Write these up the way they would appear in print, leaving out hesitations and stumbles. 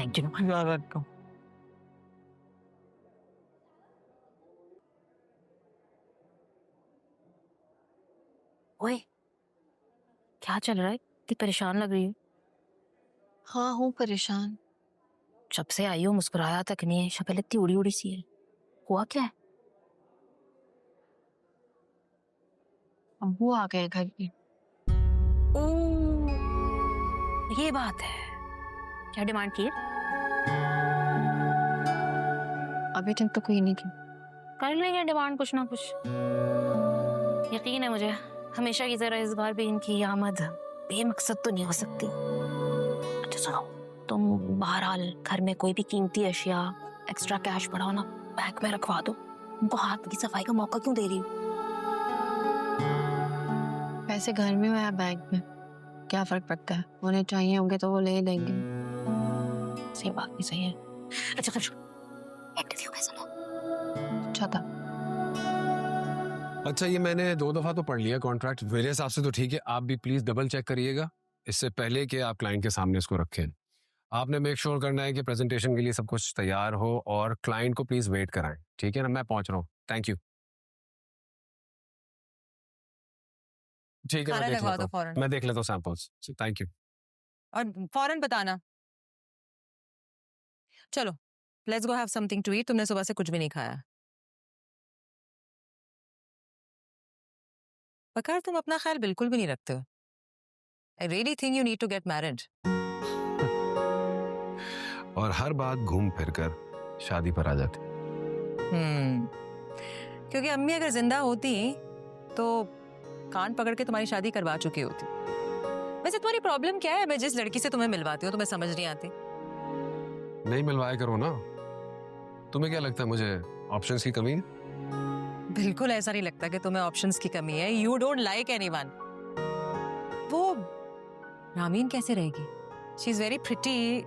Thank you. Welcome. ओए, क्या चल रहा है? इतनी परेशान लग रही है। हाँ हूँ परेशान। जब से आई हो मुस्कुराया तक नहीं है, शक्ल इतनी उड़ी उड़ी सी है। हुआ क्या है? अब्बू आ गए घर पे। ओह, ये बात है। क्या डिमांड की है? अभी तक तो कोई नहीं की। कर लेंगे डिमांड कुछ ना कुछ। यकीन है मुझे, हमेशा की तरह इस बार भी इनकी आमद बेमकसद तो नहीं हो सकती। अच्छा सुनो, तुम बहरहाल घर में कोई भी कीमती अशिया एक्स्ट्रा कैश पड़ा हो ना, बैग में रखवा दो। उनको हाथ की सफाई का मौका क्यों दे रही हो? पैसे घर में हो या बैग में, क्या फर्क पड़ता है? उन्हें चाहिए होंगे तो वो ले लेंगे। सही बात भी सही है। अच्छा कर, इंटरव्यू कैसा था? अच्छा था। अच्छा, ये मैंने 2 दफा तो पढ़ लिया कॉन्ट्रैक्ट, मेरे हिसाब से तो ठीक है। आप भी प्लीज डबल चेक करिएगा इससे पहले कि आप क्लाइंट के सामने इसको रखें। आपने मेक श्योर करना है कि प्रेजेंटेशन के लिए सब कुछ तैयार हो और क्लाइंट को प्लीज वेट कराएं। ठीक है ना? मैं पहुंच रहा हूँ। Thank you. ठीक है, खाना लगवा दो फौरन। मैं देख लेता हूँ सैंपल्स। Thank you. और फौरन बताना। चलो let's go have something to eat. तुमने सुबह से कुछ भी नहीं खाया। बकार तुम अपना ख्याल बिल्कुल भी नहीं रखते हो। I really think you need to get married. और हर बात घूम फिर कर शादी पर आ जाती। क्योंकि अम्मी अगर जिंदा होती तो कान पकड़ के तुम्हारी शादी करवा चुकी होती। वैसे तुम्हारी प्रॉब्लम क्या है? मैं जिस लड़की से तुम्हें मिलवाती हूँ तुम्हें समझ नहीं आती। नहीं मिलवाया करो ना। तुम्हें क्या लगता है मुझे ऑप्शंस की कमी है? बिल्कुल ऐसा नहीं लगता कि तुम्हें ऑप्शंस की कमी है। You don't like anyone. वो रामीन कैसे रहेगी? She is very pretty.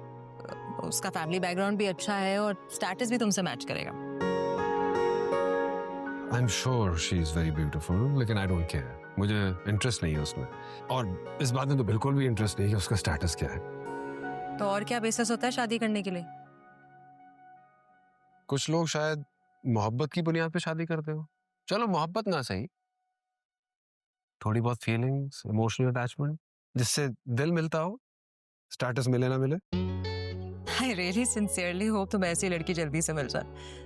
उसका फैमिली बैकग्राउंड भी अच्छा है और स्टेटस भी तुमसे मैच करेगा। I am sure she is very beautiful, लेकिन आई डोंट केयर। मुझे इंटरेस्ट नहीं है उसमें, और इस बात में तो बिल्कुल भी इंटरेस्ट नहीं है उसका स्टेटस क्या है। तो और क्या बेसिस होता है शादी करने के लिए? कुछ लोग शायद मोहब्बत की बुनियाद पे शादी करते हो। चलो मोहब्बत ना सही, थोड़ी बहुत फीलिंग्स, इमोशनल अटैचमेंट, जिससे दिल मिलता हो, स्टेटस मिले ना मिले। आई रियली सिंसियरली होप तुम ऐसी लड़की जल्दी से मिल जाए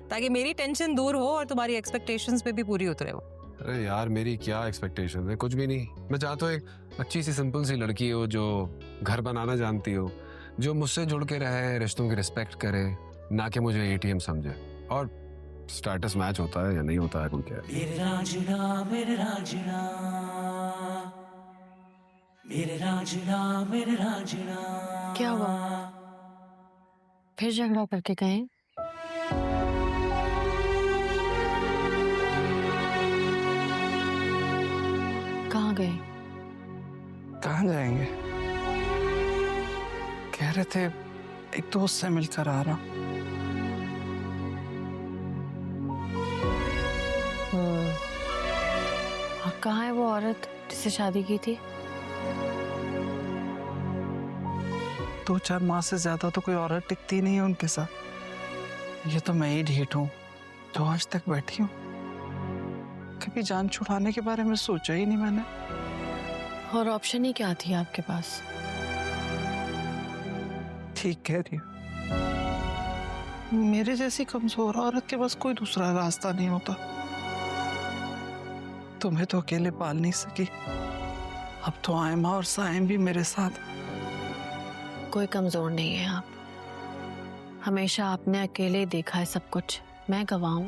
ताकि मेरी टेंशन दूर हो और तुम्हारी एक्सपेक्टेशंस पे भी पूरी उतरे हो। अरे यार, मेरी क्या एक्सपेक्टेशन है? कुछ भी नहीं। मैं चाहता हूँ एक अच्छी सी सिंपल सी लड़की हो जो घर बनाना जानती हो, जो मुझसे जुड़ के रहे, रिश्तों की रिस्पेक्ट करे, ना कि मुझे एटीएम समझे। और स्टेटस मैच होता है या नहीं होता है, कोई क्या है। मेरे राजना मेरे राजना, मेरे राजना मेरे राजना। क्या हुआ? फिर झगड़ा करके गए? कहाँ गए? कहाँ जाएंगे? कह रहे थे एक दोस्त से मिलकर आ रहा। और कहाँ है वो औरत जिससे शादी की थी? 2-4 माह से ज्यादा तो कोई औरत टिकती नहीं है उनके साथ। ये तो मैं ही ढीठ हूँ जो आज तक बैठी हूँ। कभी जान छुड़ाने के बारे में सोचा ही नहीं मैंने। और ऑप्शन ही क्या थी आपके पास? ठीक कह रही हो। मेरे जैसी कमजोर औरत के पास कोई दूसरा रास्ता नहीं होता। तुम्हें तो अकेले पाल नहीं सकी, अब तो आयमा और साइम भी मेरे साथ। कोई कमजोर नहीं है आप। हमेशा आपने अकेले देखा है सब कुछ। मैं गवाह हूं।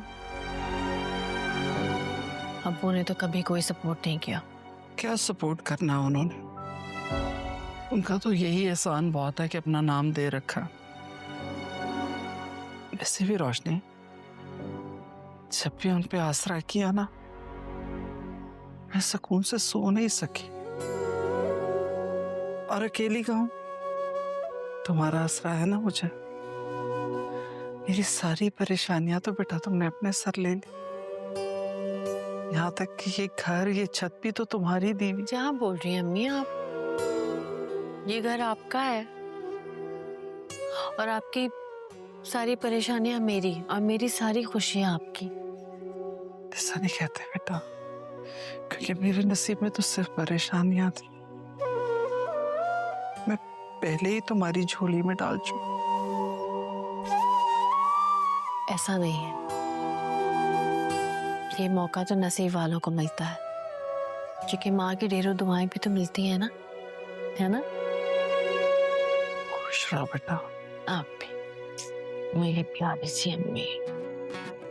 अब्बू ने तो कभी कोई सपोर्ट नहीं किया। क्या सपोर्ट करना उन्होंने? उनका तो यही एहसान बहुत है कि अपना नाम दे रखा। वैसे भी रोशनी, जब भी उन पे आसरा किया ना, मैं सुकून से सो नहीं सकी। और अकेली कहूं, तुम्हारा आसरा है ना मुझे। मेरी सारी परेशानियां तो बेटा तुमने अपने सर ले ली। यहाँ तक कि ये घर, ये छत भी तो तुम्हारी दी हुई। क्या बोल रही हैं अम्मी आप? ये घर आपका है और आपकी सारी परेशानियां मेरी और मेरी सारी खुशियां आपकी। ऐसा नहीं कहते बेटा, क्योंकि मेरे नसीब में तो सिर्फ परेशानियां थी। मैं पहले ही तुम्हारी झोली में डाल चुकी। ऐसा नहीं है, ये मौका तो नसीब वालों को मिलता है, क्योंकि माँ की ढेरों दुआएं भी तो मिलती है ना? खुश रहो बेटा। आप भी मेरी प्यारी सी अम्मी,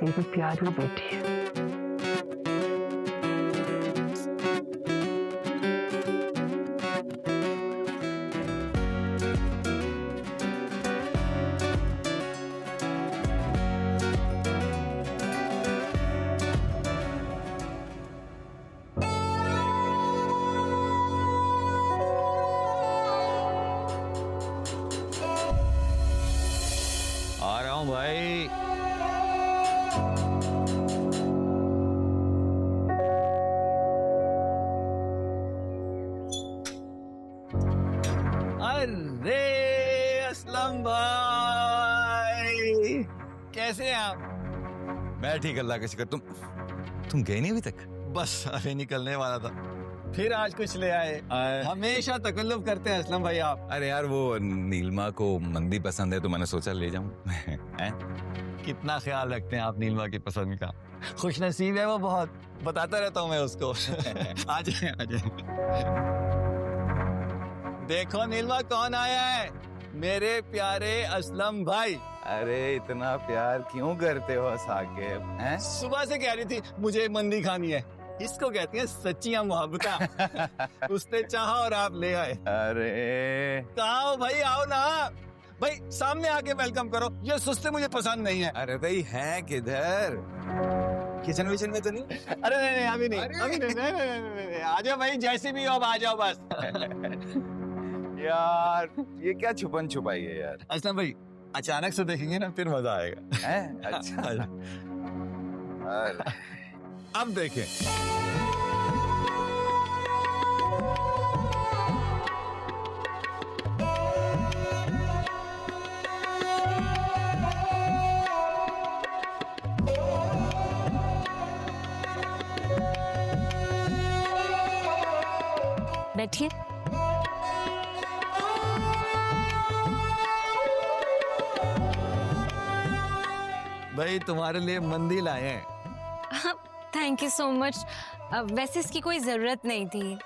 मेरी प्यारी बेटी है। आ रहा हूँ भाई। अरे असलम भाई, कैसे हैं आप? मैं ठीक, अल्लाह का शुक्र। तुम गए नहीं अभी तक? बस अभी निकलने वाला था, फिर आज कुछ ले आए। हमेशा तकल्लुफ करते हैं असलम भाई आप। अरे यार, वो नीलमा को मंदी पसंद है तो मैंने सोचा ले जाऊं। कितना ख्याल रखते हैं आप नीलमा की पसंद का। खुश नसीब है वो बहुत, बताता रहता हूँ मैं उसको। आ जाए आ जाए। देखो नीलमा कौन आया है, मेरे प्यारे असलम भाई। अरे इतना प्यार क्यों करते हो साकिब? हैं? सुबह से कह रही थी मुझे मंदी खानी है। इसको कहती हैं सच्चियां मोहब्बता। उसने चाहा और आप ले आए। अरे कहाँ हो भाई, आओ ना भाई, सामने आके वेलकम करो। ये सुस्ते मुझे पसंद नहीं है। अरे भाई, हैं किधर? किचन विचन में तो नहीं? अरे नहीं अभी नहीं, अभी नहीं। आ जाओ भाई, जैसे भी हो अब आ जाओ बस। यार ये क्या छुपन छुपाई है यार? असलम भाई अचानक से देखेंगे ना, फिर मजा आएगा। हैं? अच्छा। अरे, अब देखें। बैठिए। भाई तुम्हारे लिए मंदी लाए हैं। Thank you so much. वैसे इसकी कोई ज़रूरत नहीं थी।